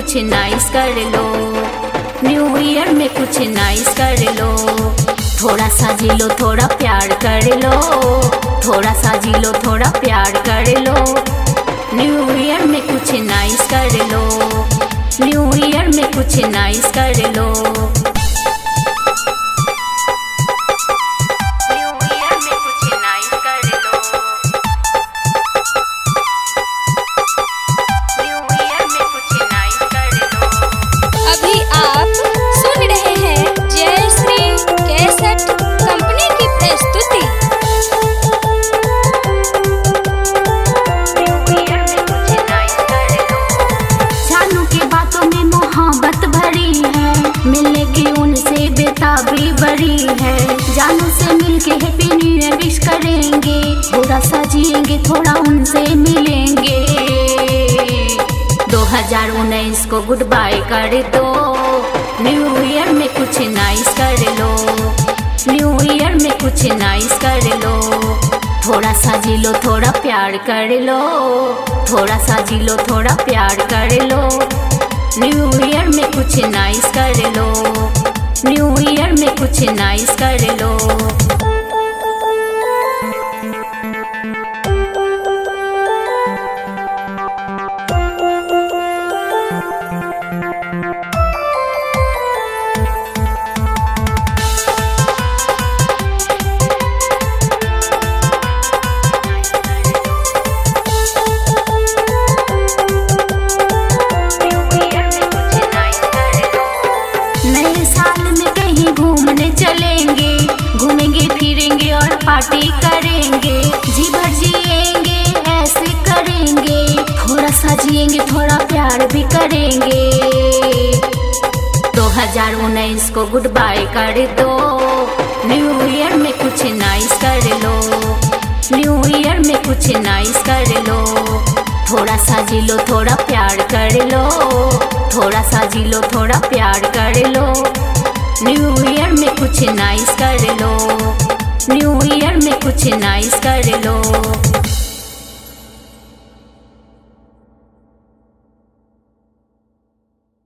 कुछ नाइस कर लो, new year में कुछ नाइस कर लो। थोड़ा सा जी लो, थोड़ा प्यार कर लो, थोड़ा सा जी लो, थोड़ा प्यार कर लो। न्यू ईयर में कुछ नाइस कर लो, न्यू ईयर में कुछ नाइस कर लो। अभी आप सुन रहे हैं जयश्री कैसेट कंपनी की प्रस्तुति। जानू की बातों में मोहब्बत भरी है, मिलने की उनसे बेताबी बड़ी है। जानू से मिलके हैप्पी न्यू ईयर विश करेंगे, थोड़ा सा जिएंगे, थोड़ा उनसे मिलेंगे। 2019 को गुड बाय कर दो, न्यू ईयर में कुछ नाइस कर लो, न्यू ईयर में कुछ नाइस कर लो। थोड़ा सा जी लो, थोड़ा प्यार कर लो, थोड़ा सा जी लो, थोड़ा प्यार कर लो। न्यू ईयर में कुछ नाइस कर लो, न्यू ईयर में कुछ नाइस कर लो। नए साल में कहीं घूमने चलेंगे, घूमेंगे फिरेंगे और पार्टी करेंगे। जी भर जिएंगे, ऐसे करेंगे, थोड़ा सा जिएंगे, थोड़ा प्यार भी करेंगे। 2019 को गुड बाय कर दो, न्यू ईयर में कुछ नाइस कर लो, न्यू ईयर में कुछ नाइस कर लो। थोड़ा सा जी लो, थोड़ा प्यार कर लो, थोड़ा सा जी लो, थोड़ा प्यार कर लो। न्यू ईयर में कुछ नाइस कर लो, न्यू ईयर में कुछ नाइस कर लो।